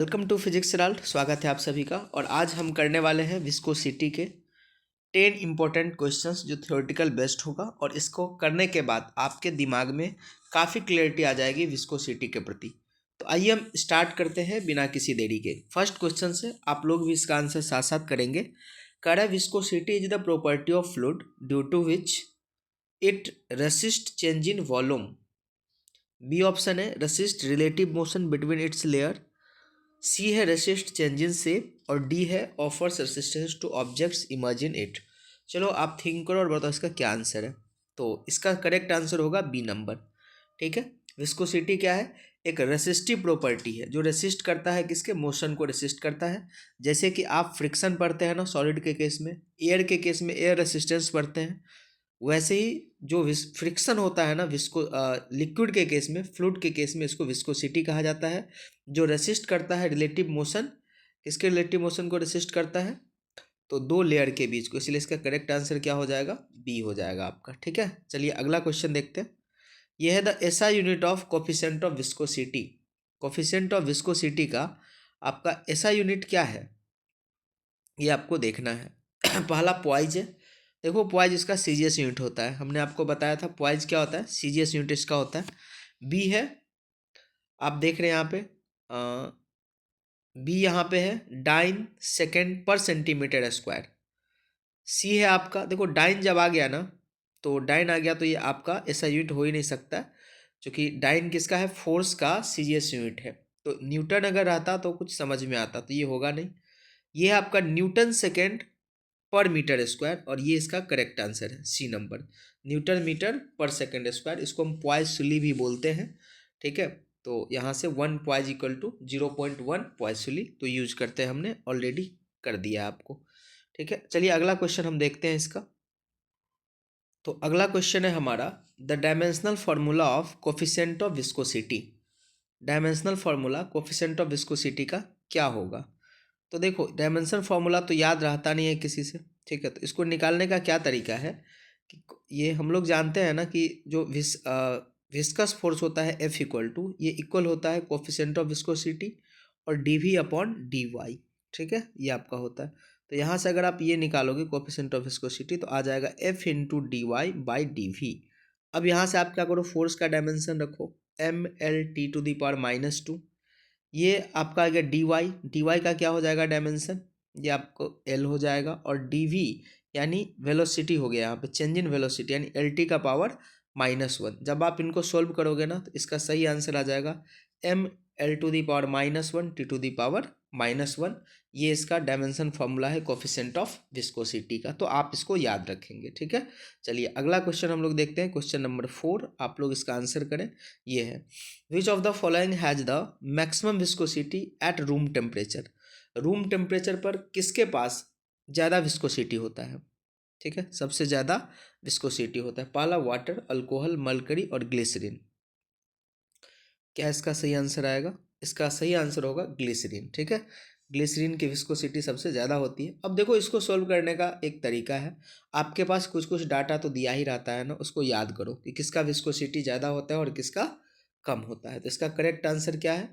Welcome to physics राल्ट। स्वागत है आप सभी का। और आज हम करने वाले हैं विस्कोसिटी के 10 इंपॉर्टेंट क्वेश्चंस जो थ्योरेटिकल बेस्ड होगा, और इसको करने के बाद आपके दिमाग में काफ़ी क्लियरिटी आ जाएगी विस्कोसिटी के प्रति। तो आइए हम स्टार्ट करते हैं बिना किसी देरी के। फर्स्ट क्वेश्चन से आप लोग भी इसका आंसर साथ साथ करेंगे। कह रहा है viscosity is the property of fluid due to which it resist change in volume. B option है resist relative motion between its layer, C है रेसिस्ट चेंज इन शेप, और डी है offers resistance to objects emerge in it. चलो आप think करो और बताओ इसका क्या आंसर है। तो इसका करेक्ट आंसर होगा बी नंबर। ठीक है, विस्कोसिटी क्या है? एक रेसिस्टिव प्रॉपर्टी है जो रेसिस्ट करता है, किसके? मोशन को रेसिस्ट करता है। जैसे कि आप फ्रिक्शन पढ़ते हैं ना सॉलिड के केस में, एयर के केस में एयर रेसिस्टेंस पढ़ते हैं, वैसे ही जो फ्रिक्शन होता है ना लिक्विड के केस में, फ्लूइड के केस में, इसको विस्कोसिटी कहा जाता है, जो रेसिस्ट करता है रिलेटिव मोशन। किसके रिलेटिव मोशन को रेसिस्ट करता है? तो दो लेयर के बीच को। इसलिए इसका करेक्ट आंसर क्या हो जाएगा? बी हो जाएगा आपका। ठीक है, चलिए अगला क्वेश्चन देखते हैं। यह है the SI unit of coefficient of viscosity. Coefficient of viscosity का आपका एसआई यूनिट क्या है, ये आपको देखना है। पहला पॉइज है। देखो पॉइज इसका सीजीएस यूनिट होता है, हमने आपको बताया था पॉइज क्या होता है, सीजीएस यूनिट इसका होता है। बी है, आप देख रहे हैं यहाँ पे बी यहाँ पे है डाइन सेकेंड पर सेंटीमीटर स्क्वायर। सी है आपका, देखो डाइन जब आ गया ना, तो डाइन आ गया तो ये आपका ऐसा यूनिट हो ही नहीं सकता, क्योंकि डाइन किसका है? फोर्स का सीजीएस यूनिट है। तो न्यूटन अगर रहता तो कुछ समझ में आता, तो ये होगा नहीं। ये है आपका न्यूटन सेकेंड पर मीटर स्क्वायर, और ये इसका करेक्ट आंसर है सी नंबर, न्यूटन मीटर पर सेकेंड स्क्वायर। इसको हम पॉइसुली भी बोलते हैं। ठीक है, तो यहाँ से 1 पॉइज इक्वल टू 0.1 पॉइसुली तो यूज करते हैं, हमने ऑलरेडी कर दिया आपको। ठीक है, चलिए अगला क्वेश्चन हम देखते हैं इसका। तो अगला क्वेश्चन है हमारा the dimensional formula of coefficient of viscosity. Dimensional formula coefficient of viscosity का क्या होगा? तो देखो डायमेंशन फार्मूला तो याद रहता नहीं है किसी से। ठीक है, तो इसको निकालने का क्या तरीका है कि ये हम लोग जानते हैं ना कि जो विस्कस फोर्स होता है F इक्वल टू, ये इक्वल होता है कोफिशिएंट ऑफ विस्कोसिटी और dv अपॉन dy। ठीक है, ये आपका होता है। तो यहाँ से अगर आप ये निकालोगे कोफिशिएंट ऑफ विस्कोसिटी, तो आ जाएगा F into D Y by D V. अब यहाँ से आप क्या करो, फोर्स का डायमेंशन रखो mL/-2। ये आपका आ गया dy का क्या हो जाएगा डायमेंशन, ये आपको L हो जाएगा, और dv यानी वेलोसिटी हो गया यहाँ पे, चेंज इन वेलोसिटी यानी LT का पावर -1। जब आप इनको सोल्व करोगे ना, तो इसका सही आंसर आ जाएगा mL/-1 T⁻1। ये इसका डायमेंशन फॉर्मूला है कोफिशिएंट ऑफ विस्कोसिटी का, तो आप इसको याद रखेंगे। ठीक है, चलिए अगला क्वेश्चन हम लोग देखते हैं, क्वेश्चन नंबर 4। आप लोग इसका आंसर करें। ये है which of the following has the maximum viscosity at room temperature. Room temperature पर किसके पास ज़्यादा विस्कोसिटी होता है? ठीक है, सबसे ज़्यादा विस्कोसिटी होता है। पहला वाटर, अल्कोहल, मरकरी और ग्लिसरीन। क्या इसका सही आंसर आएगा? इसका सही आंसर होगा ग्लिसरीन। ठीक है, ग्लिसरीन की विस्कोसिटी सबसे ज़्यादा होती है। अब देखो इसको सोल्व करने का एक तरीका है, आपके पास कुछ कुछ डाटा तो दिया ही रहता है ना, उसको याद करो कि किसका विस्कोसिटी ज़्यादा होता है और किसका कम होता है। तो इसका करेक्ट आंसर क्या है?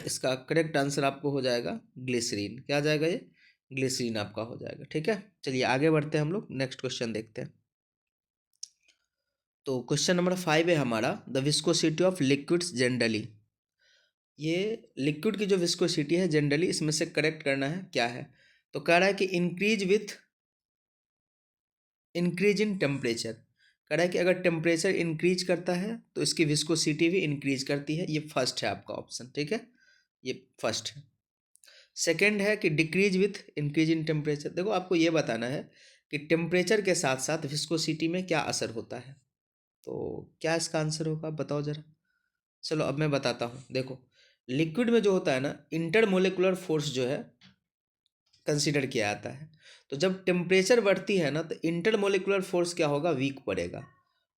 इसका करेक्ट आंसर आपको हो जाएगा ग्लिसरीन। क्या आ जाएगा? ये ग्लिसरीन आपका हो जाएगा। ठीक है, चलिए आगे बढ़ते हैं, हम लोग नेक्स्ट क्वेश्चन देखते हैं। तो क्वेश्चन नंबर 5 है हमारा the viscosity of liquids generally. ये लिक्विड की जो विस्कोसिटी है जनरली, इसमें से करेक्ट करना है क्या है। तो कह रहा है कि increase with increase in temperature. कह रहा है कि अगर टेम्परेचर इंक्रीज करता है तो इसकी विस्कोसिटी भी इंक्रीज करती है। ये फर्स्ट है आपका ऑप्शन। ठीक है, ये फर्स्ट है। सेकेंड है कि decrease with increase in temperature. देखो आपको ये बताना है कि टेम्परेचर के साथ साथ विस्कोसिटी में क्या असर होता है। तो क्या इसका आंसर होगा, बताओ जरा। चलो अब मैं बताता हूँ। देखो लिक्विड में जो होता है ना, इंटरमोलिकुलर फोर्स जो है कंसीडर किया जाता है। तो जब टेम्परेचर बढ़ती है ना, तो इंटरमोलिकुलर फोर्स क्या होगा? वीक पड़ेगा।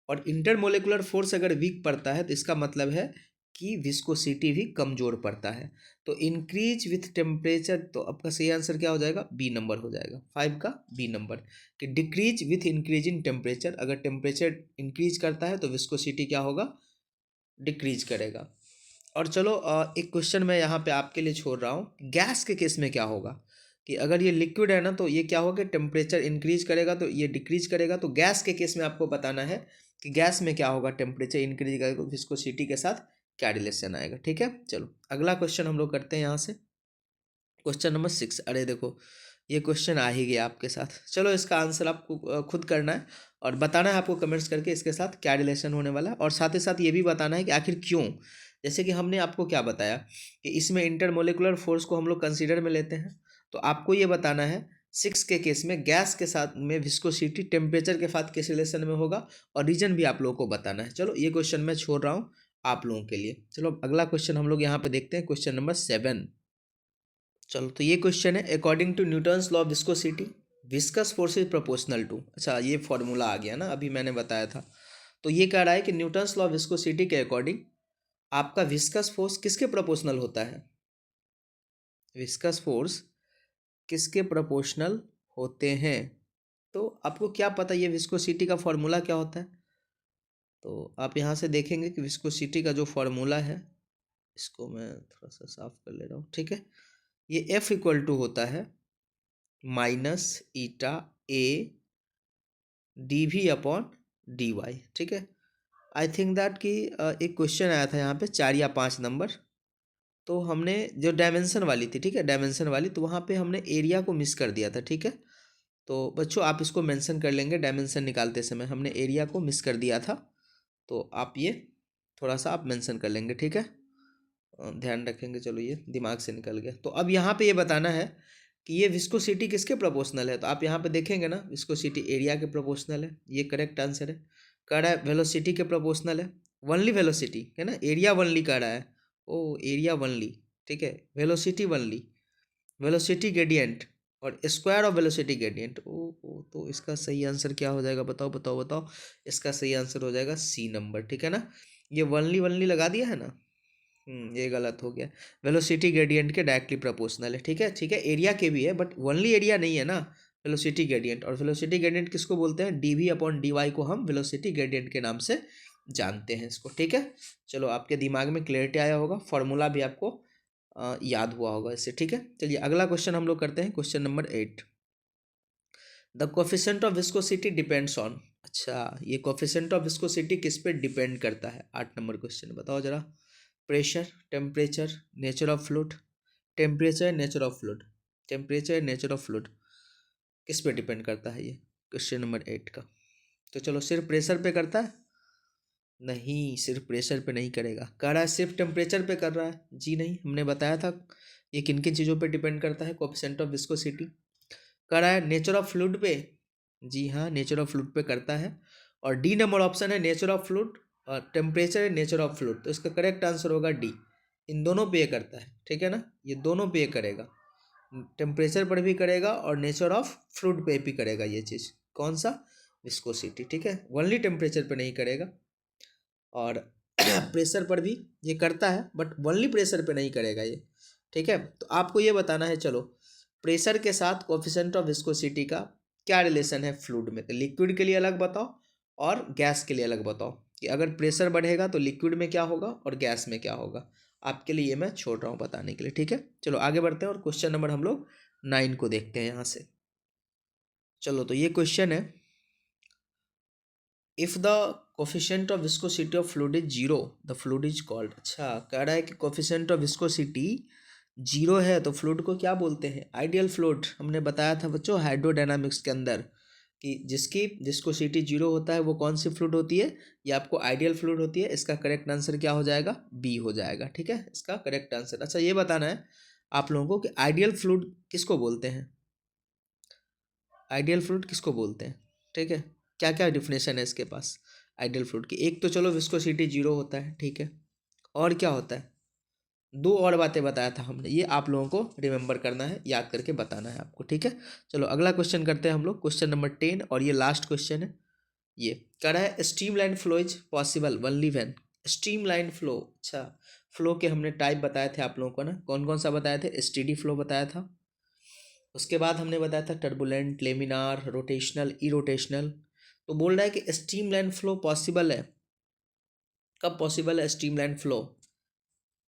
और इंटरमोलिकुलर फोर्स अगर वीक पड़ता है तो इसका मतलब है कि विस्कोसिटी भी कमजोर पड़ता है। तो इंक्रीज विथ टेम्परेचर, तो आपका सही आंसर क्या हो जाएगा? बी नंबर हो जाएगा, 5 का बी नंबर। कि decrease with increase in temperature, अगर टेम्परेचर इंक्रीज करता है तो विस्कोसिटी क्या होगा? डिक्रीज करेगा। और चलो एक क्वेश्चन मैं यहाँ पे आपके लिए छोड़ रहा हूँ, गैस के केस में क्या होगा कि अगर ये लिक्विड है ना तो ये क्या होगा, टेम्परेचर इंक्रीज करेगा तो ये डिक्रीज करेगा। तो गैस के केस में आपको बताना है कि गैस में क्या होगा, टेम्परेचर इंक्रीज करेगा तो विस्कोसिटी के साथ क्या रिलेशन आएगा। ठीक है, चलो अगला क्वेश्चन हम लोग करते हैं यहाँ से, क्वेश्चन नंबर 6। अरे देखो ये क्वेश्चन आ ही गया आपके साथ। चलो इसका आंसर आपको खुद करना है और बताना है आपको कमेंट्स करके इसके साथ क्या रिलेशन होने वाला है, और साथ ही साथ ये भी बताना है कि आखिर क्यों। जैसे कि हमने आपको क्या बताया कि इसमें इंटरमोलिकुलर फोर्स को हम लोग कंसीडर में लेते हैं, तो आपको ये बताना है 6 के केस में गैस के साथ में विस्कोसिटी टेम्परेचर के साथ किस रिलेशन में होगा, और रीजन भी आप लोगों को बताना है। चलो ये क्वेश्चन मैं छोड़ रहा हूँ आप लोगों के लिए। चलो अगला क्वेश्चन हम लोग यहाँ पे देखते हैं, क्वेश्चन नंबर 7। चलो तो ये क्वेश्चन है, according to Newton's law of viscosity viscous force is proportional to. अच्छा ये फॉर्मूला आ गया ना, अभी मैंने बताया था। तो ये कह रहा है कि न्यूटन्स लॉ ऑफ विस्कोसिटी के अकॉर्डिंग आपका विस्कस फोर्स किसके प्रोपोर्शनल होता है, विस्कस फोर्स किसके प्रोपोर्शनल होते हैं। तो आपको क्या पता ये विस्कोसिटी का फॉर्मूला क्या होता है। तो आप यहाँ से देखेंगे कि विस्कोसिटी का जो फॉर्मूला है, इसको मैं थोड़ा सा साफ कर ले रहा हूँ। ठीक है, ये F इक्वल टू होता है minus eta A D V upon D Y. ठीक है, आई थिंक दैट कि एक क्वेश्चन आया था यहाँ पे 4 या 5 नंबर, तो हमने जो डायमेंशन वाली थी, ठीक है डायमेंशन वाली, तो वहाँ पे हमने एरिया को मिस कर दिया था। ठीक है, तो बच्चों आप इसको मेंशन कर लेंगे, डायमेंशन निकालते समय हमने एरिया को मिस कर दिया था, तो आप ये थोड़ा सा आप मेंशन कर लेंगे। ठीक है, ध्यान रखेंगे। चलो ये दिमाग से निकल गया। तो अब यहाँ पे ये बताना है कि ये विस्कोसिटी किसके प्रोपोर्शनल है। तो आप यहाँ पे देखेंगे ना, विस्कोसिटी एरिया के प्रोपोर्शनल है, ये करेक्ट आंसर है। कह रहा है वेलोसिटी के प्रोपोर्शनल है, वनली वेलोसिटी है ना, एरिया वनली कह रहा है। ओ एरिया वनली, ठीक है, वेलोसिटी वनली, वेलोसिटी ग्रेडियंट और स्क्वायर ऑफ वेलोसिटी ग्रेडियंट। ओ तो इसका सही आंसर क्या हो जाएगा, बताओ बताओ बताओ। इसका सही आंसर हो जाएगा सी नंबर। ठीक है ना, ये वनली वनली लगा दिया है ना, ये गलत हो गया। वेलोसिटी ग्रेडियंट के डायरेक्टली प्रोपोर्शनल है। ठीक है ठीक है, एरिया के भी है बट वनली एरिया नहीं है ना, वेलोसिटी ग्रेडियंट। और वेलोसिटी ग्रेडियंट किसको बोलते हैं, D V upon D Y को हम वेलोसिटी ग्रेडियंट के नाम से जानते हैं इसको। ठीक है, चलो आपके दिमाग में क्लियरिटी आया होगा, फॉर्मूला भी आपको याद हुआ होगा इससे। ठीक है, चलिए अगला क्वेश्चन हम लोग करते हैं, question number 8। The coefficient of viscosity depends on. अच्छा ये कोफिशिएंट ऑफ विस्कोसिटी किस पे डिपेंड करता है, 8 नंबर क्वेश्चन बताओ जरा। Pressure, temperature, nature of fluid, temperature nature of fluid, temperature nature of fluid किस पे डिपेंड करता है ये क्वेश्चन नंबर 8 का। तो चलो सिर्फ प्रेशर पे करता है, नहीं सिर्फ प्रेशर पे नहीं करेगा। कह रहा है सिर्फ टेम्परेचर पे कर रहा है, जी नहीं, हमने बताया था ये किन किन चीज़ों पे डिपेंड करता है, कोएफिशिएंट ऑफ विस्कोसिटी। कह रहा है नेचर ऑफ फ्लूइड पे, जी हाँ नेचर ऑफ फ्लूइड पे करता है। और डी नंबर ऑप्शन है नेचर ऑफ फ्लूइड और टेम्परेचर है नेचर ऑफ फ्लूइड, तो इसका करेक्ट आंसर होगा डी। इन दोनों पे ये करता है, ठीक है ना, ये दोनों पे ये करेगा, टेम्परेचर पर भी करेगा और नेचर ऑफ फ्लूइड पे भी करेगा ये चीज़। कौन सा, विस्कोसिटी। ठीक है, ओनली टेम्परेचर पे नहीं करेगा, और प्रेशर पर भी ये करता है बट ओनली प्रेशर पे नहीं करेगा ये। ठीक है, तो आपको ये बताना है, चलो प्रेशर के साथ कोएफिशिएंट ऑफ विस्कोसिटी का क्या रिलेशन है फ्लूइड में। तो लिक्विड के लिए अलग बताओ और गैस के लिए अलग बताओ कि अगर प्रेशर बढ़ेगा तो लिक्विड में क्या होगा और गैस में क्या होगा। आपके लिए ये मैं छोड़ रहा हूँ बताने के लिए। ठीक है, चलो आगे बढ़ते हैं और क्वेश्चन नंबर हम लोग 9 को देखते हैं यहाँ से। चलो तो ये क्वेश्चन है, if the coefficient of viscosity of fluid is zero the fluid is called. अच्छा कह रहा है कि कोफिशिएंट ऑफ विस्कोसिटी जीरो है तो फ्लूइड को क्या बोलते हैं, आइडियल फ्लूइड। हमने बताया था बच्चों हाइड्रोडायनामिक्स के अंदर कि जिसकी विस्कोसिटी जीरो होता है वो कौन सी फ्लूइड होती है, ये आपको आइडियल फ्लूइड होती है। इसका करेक्ट आंसर क्या हो जाएगा, बी हो जाएगा। ठीक है, इसका करेक्ट आंसर। अच्छा ये बताना है आप लोगों को कि आइडियल फ्लूइड किसको बोलते हैं, आइडियल फ्लूइड किसको बोलते हैं। ठीक है, क्या क्या डिफिनेशन है इसके पास आइडियल फ्लूइड की। एक तो चलो विस्कोसिटी जीरो होता है, ठीक है, और क्या होता है, दो और बातें बताया था हमने, ये आप लोगों को रिमेंबर करना है, याद करके बताना है आपको। ठीक है, चलो अगला क्वेश्चन करते हैं हम लोग, क्वेश्चन नंबर 10, और ये लास्ट क्वेश्चन है। ये कह रहा है stream line flow is possible only when. Stream line flow, अच्छा फ्लो के हमने टाइप बताए थे आप लोगों को ना, कौन कौन सा बताए थे, स्टेडी फ्लो बताया था, उसके बाद हमने बताया था टर्बुलेंट, लेमिनार, रोटेशनल, इरोटेशनल। तो बोल रहा है कि स्ट्रीम लाइन फ्लो पॉसिबल है, कब पॉसिबल है stream line flow,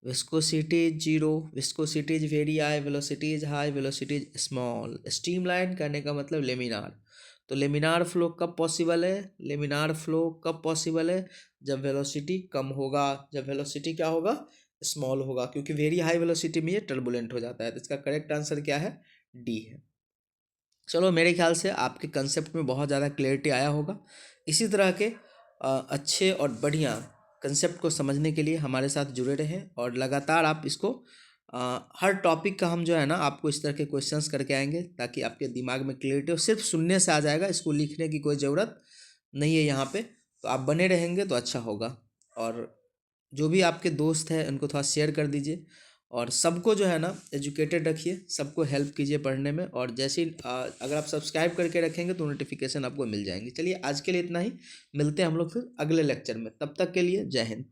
viscosity is zero, viscosity is very high, velocity is high, velocity is small. Streamline करने का मतलब लेमिनार। तो लेमिनार फ्लो कब पॉसिबल है? लेमिनार फ्लो कब पॉसिबल है? जब वेलोसिटी कम होगा, जब वेलोसिटी क्या होगा? स्मॉल होगा, क्योंकि वेरी हाई वेलोसिटी में ये टर्बुलेंट हो जाता है। तो इसका करेक्ट आंसर क्या है? डी है। चलो, मेरे ख्याल से आपके कंसेप्ट में बहुत ज़्यादा क्लियरिटी आया होगा। इसी तरह के अच्छे और बढ़िया कंसेप्ट को समझने के लिए हमारे साथ जुड़े रहें और लगातार आप इसको हर टॉपिक का हम जो है ना आपको इस तरह के क्वेश्चंस करके आएंगे, ताकि आपके दिमाग में क्लियरिटी हो। सिर्फ सुनने से आ जाएगा, इसको लिखने की कोई ज़रूरत नहीं है यहाँ पे। तो आप बने रहेंगे तो अच्छा होगा। और जो भी आपके दोस्त हैं उनको थोड़ा शेयर कर दीजिए, और सबको जो है ना एजुकेटेड रखिए, सबको हेल्प कीजिए पढ़ने में। और जैसे ही अगर आप सब्सक्राइब करके रखेंगे तो नोटिफिकेशन आपको मिल जाएंगी। चलिए, आज के लिए इतना ही। मिलते हैं हम लोग फिर अगले लेक्चर में। तब तक के लिए जय हिंद।